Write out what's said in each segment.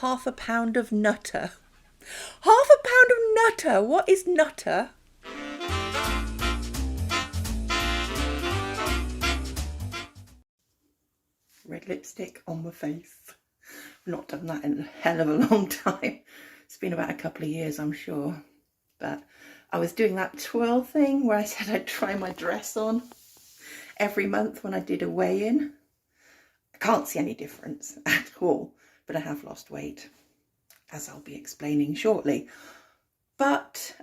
half a pound of NUTTER. Half a pound of NUTTER? What is NUTTER? Red lipstick on my face. I've not done that in a hell of a long time. It's been about a couple of years, I'm sure. But I was doing that twirl thing where I said I'd try my dress on every month when I did a weigh-in. I can't see any difference at all, but I have lost weight, as I'll be explaining shortly. But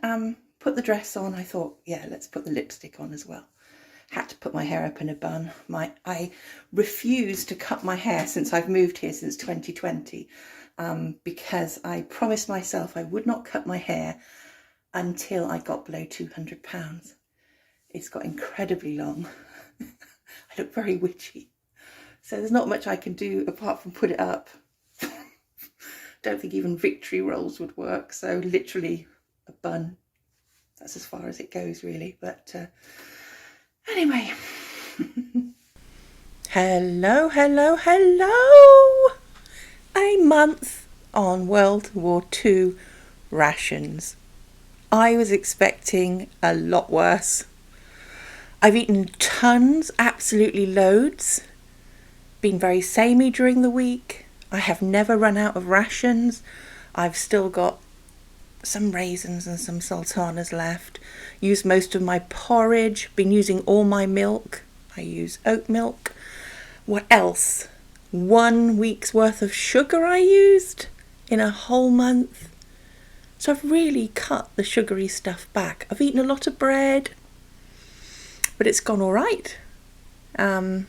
put the dress on, I thought, yeah, let's put the lipstick on as well. Had to put my hair up in a bun. I refused to cut my hair since I've moved here since 2020 because I promised myself I would not cut my hair until I got below 200 pounds. It's got incredibly long. I look very witchy. So there's not much I can do apart from put it up. Don't think even victory rolls would work. So literally a bun. That's as far as it goes really. But anyway. Hello, hello, hello. A month on World War II rations. I was expecting a lot worse. I've eaten tons, absolutely loads. Been very samey during the week. I have never run out of rations. I've still got some raisins and some sultanas left. Used most of my porridge. Been using all my milk. I use oat milk. What else? 1 week's worth of sugar I used in a whole month. So I've really cut the sugary stuff back. I've eaten a lot of bread, but it's gone all right. I'm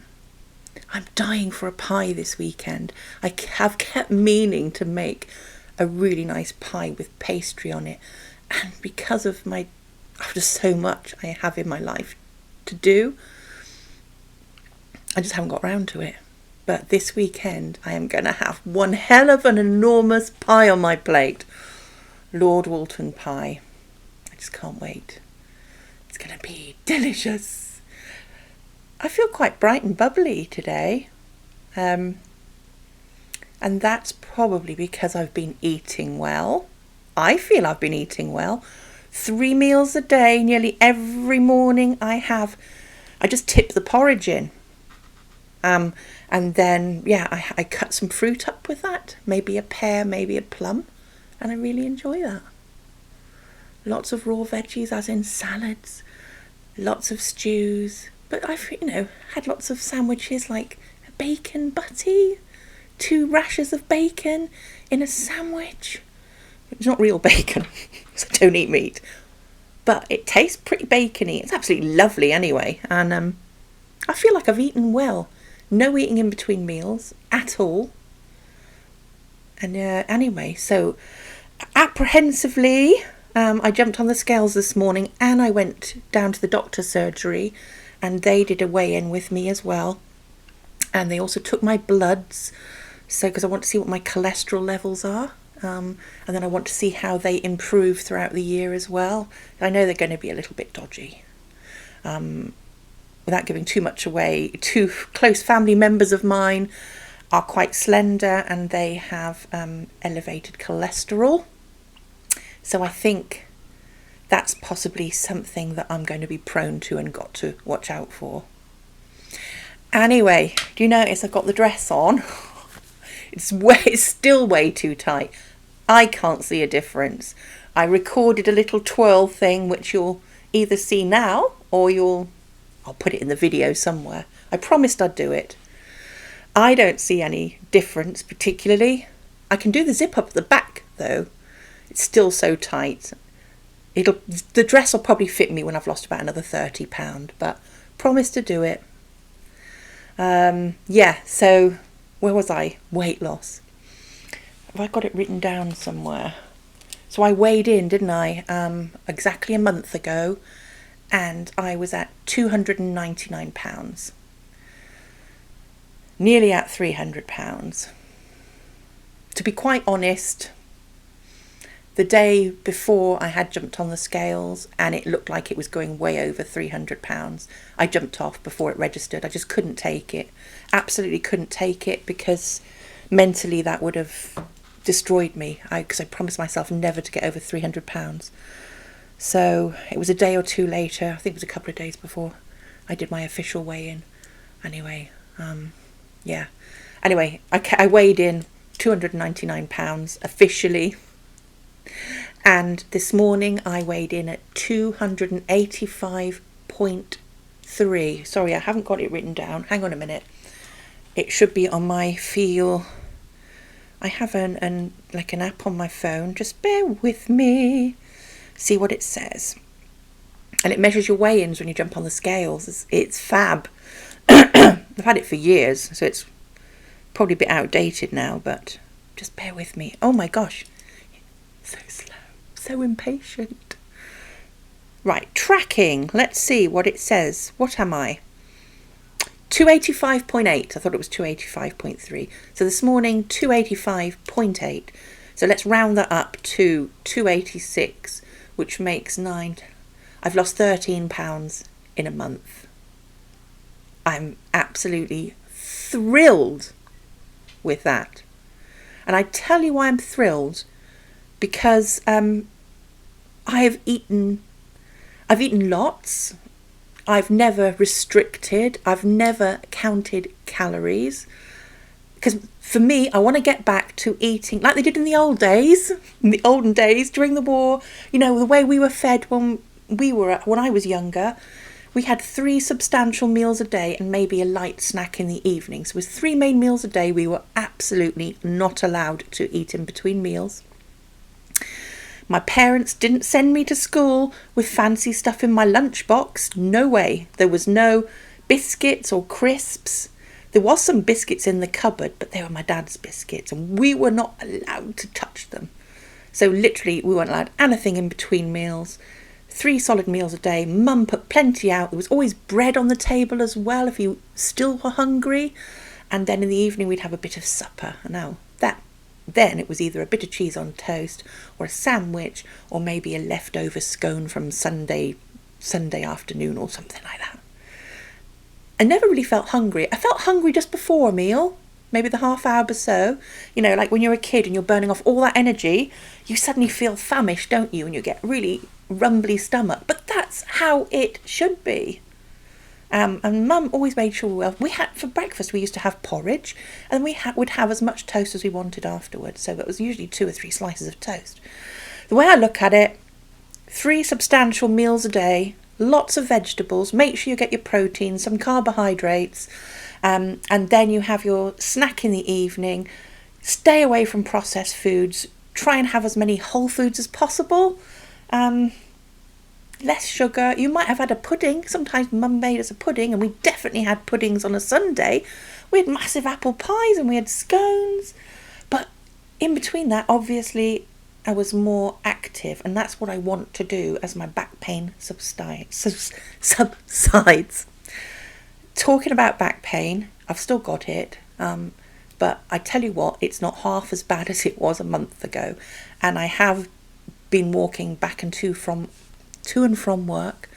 dying for a pie this weekend. I have kept meaning to make a really nice pie with pastry on it. And because of after so much I have in my life to do, I just haven't got around to it. But this weekend I am going to have one hell of an enormous pie on my plate. Lord Walton pie. I just can't wait. It's going to be delicious. I feel quite bright and bubbly today. And that's probably because I've been eating well. I feel I've been eating well. 3 meals a day, nearly every morning I just tip the porridge in. And then, yeah, I cut some fruit up with that. Maybe a pear, maybe a plum. And I really enjoy that. Lots of raw veggies, as in salads. Lots of stews. But I've, had lots of sandwiches like bacon butty. 2 rashers of bacon in a sandwich. It's not real bacon, so I don't eat meat. But it tastes pretty bacony. It's absolutely lovely anyway. And I feel like I've eaten well. No eating in between meals at all. And anyway, so apprehensively, I jumped on the scales this morning and I went down to the doctor's surgery and they did a weigh-in with me as well. And they also took my bloods, so because I want to see what my cholesterol levels are. And then I want to see how they improve throughout the year as well. I know they're going to be a little bit dodgy. Without giving too much away, 2 close family members of mine are quite slender and they have elevated cholesterol. So I think that's possibly something that I'm going to be prone to and got to watch out for. Anyway, do you notice I've got the dress on? It's still way too tight. I can't see a difference. I recorded a little twirl thing which you'll either see now or I'll put it in the video somewhere. I promised I'd do it. I don't see any difference particularly. I can do the zip up at the back though. It's still so tight. The dress will probably fit me when I've lost about another 30 pounds, but promise to do it. Yeah, so where was I? Weight loss. Have I got it written down somewhere? So I weighed in, didn't I? Exactly a month ago, and I was at 299 pounds. Nearly at 300 pounds. To be quite honest, the day before I had jumped on the scales and it looked like it was going way over 300 pounds. I jumped off before it registered. I just couldn't take it. Absolutely couldn't take it because mentally that would have destroyed me, because I promised myself never to get over £300. So it was a day or two later, I think it was a couple of days before I did my official weigh-in. Anyway, yeah. Anyway, I weighed in £299 officially. And this morning I weighed in at 285.3. Sorry, I haven't got it written down. Hang on a minute. It should be on my Feel. I have an app on my phone. Just bear with me. See what it says. And it measures your weigh-ins when you jump on the scales. It's fab. I've had it for years, so it's probably a bit outdated now, but just bear with me. Oh my gosh. So slow. So impatient. Right, tracking. Let's see what it says. What am I? 285.8. I thought it was 285.3. So this morning, 285.8. So let's round that up to 286, which makes 9. I've lost £13 in a month. I'm absolutely thrilled with that. And I tell you why I'm thrilled, because I've eaten lots. I've never restricted. I've never counted calories. Because for me, I want to get back to eating like they did in the old days, in the olden days during the war. You know, the way we were fed when I was younger. We had 3 substantial meals a day and maybe a light snack in the evening. So with 3 main meals a day, we were absolutely not allowed to eat in between meals. My parents didn't send me to school with fancy stuff in my lunchbox. No way. There was no biscuits or crisps. There was some biscuits in the cupboard, but they were my dad's biscuits and we were not allowed to touch them. So literally we weren't allowed anything in between meals. 3 solid meals a day. Mum put plenty out. There was always bread on the table as well if you still were hungry. And then in the evening we'd have a bit of supper. Now then it was either a bit of cheese on toast or a sandwich or maybe a leftover scone from Sunday afternoon or something like that. I never really felt hungry. I felt hungry just before a meal, maybe the half hour or so. You know, like when you're a kid and you're burning off all that energy, you suddenly feel famished, don't you? And you get really rumbly stomach. But that's how it should be. And Mum always made sure we had, for breakfast we used to have porridge, and we would have as much toast as we wanted afterwards. So it was usually 2 or 3 slices of toast. The way I look at it, 3 substantial meals a day, lots of vegetables. Make sure you get your protein, some carbohydrates, and then you have your snack in the evening. Stay away from processed foods. Try and have as many whole foods as possible. Less sugar. You might have had a pudding. Sometimes Mum made us a pudding, and we definitely had puddings on a Sunday. We had massive apple pies and we had scones. But in between that, obviously, I was more active, and that's what I want to do as my back pain subsides. Talking about back pain, I've still got it, but I tell you what, it's not half as bad as it was a month ago, and I have been walking back and to and from work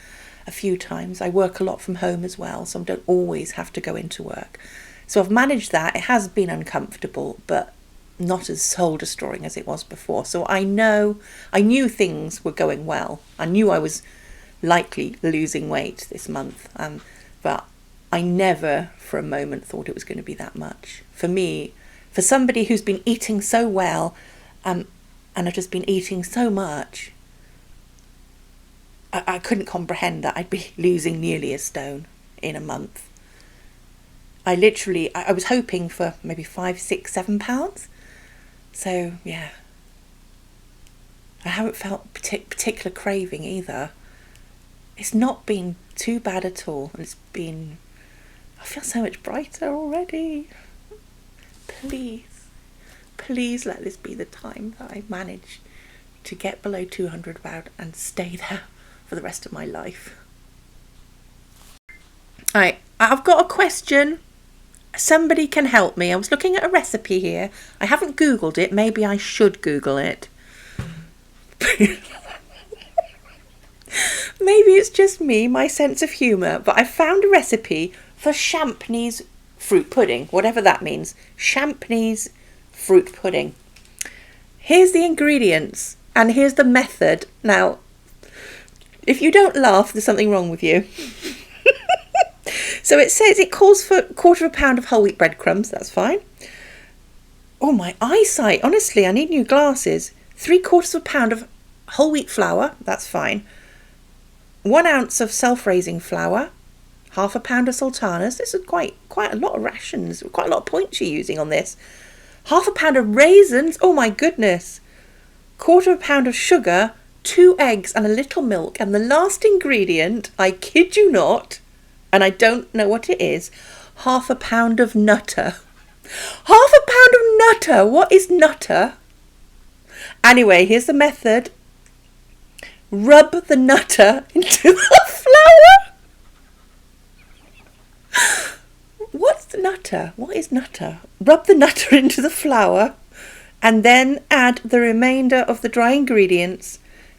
a few times. I work a lot from home as well, so I don't always have to go into work. So I've managed that. It has been uncomfortable, but not as soul destroying as it was before. So I knew things were going well. I knew I was likely losing weight this month, but I never for a moment thought it was going to be that much. For me, for somebody who's been eating so well, and I've just been eating so much, I couldn't comprehend that I'd be losing nearly a stone in a month. I was hoping for maybe 5, 6, 7 pounds. So, yeah. I haven't felt particular craving either. It's not been too bad at all. I feel so much brighter already. Please let this be the time that I manage to get below 200 pounds and stay there for the rest of my life. Alright, I've got a question. Somebody can help me. I was looking at a recipe here. I haven't Googled it. Maybe I should Google it. Maybe it's just me, my sense of humour, but I found a recipe for champagnes fruit pudding, whatever that means. Champagnes fruit pudding. Here's the ingredients and here's the method. Now, if you don't laugh, there's something wrong with you. So it says it calls for 1/4 pound of whole wheat breadcrumbs. That's fine. Oh, my eyesight. Honestly, I need new glasses. 3/4 pound of whole wheat flour. That's fine. 1 ounce of self-raising flour. 1/2 pound of sultanas. This is quite a lot of rations. Quite a lot of points you're using on this. 1/2 pound of raisins. Oh my goodness. 1/4 pound of sugar. 2 eggs and a little milk. And the last ingredient, I kid you not, and I don't know what it is, 1/2 pound of nutter. 1/2 pound of nutter. What is nutter? Anyway, here's the method. Rub the nutter into the flour. What's the nutter? What is nutter? Rub the nutter into the flour and then add the remainder of the dry ingredients.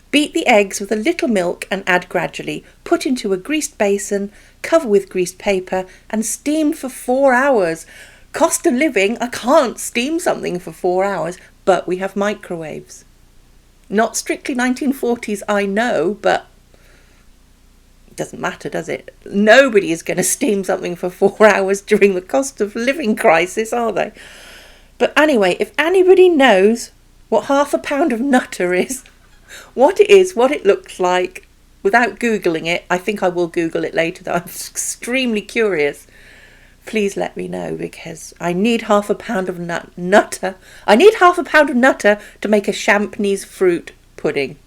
Beat the eggs with a little milk and add gradually. Put into a greased basin, cover with greased paper and steam for 4 hours. Cost of living, I can't steam something for 4 hours, but we have microwaves. Not strictly 1940s, I know, but it doesn't matter, does it? Nobody is going to steam something for 4 hours during the cost of living crisis, are they? But anyway, if anybody knows what 1/2 pound of nutter is, what it is, what it looks like, without Googling it, I think I will Google it later, though I'm extremely curious. Please let me know, because I need 1/2 pound of nutter. I need 1/2 pound of nutter to make a champagnes fruit pudding.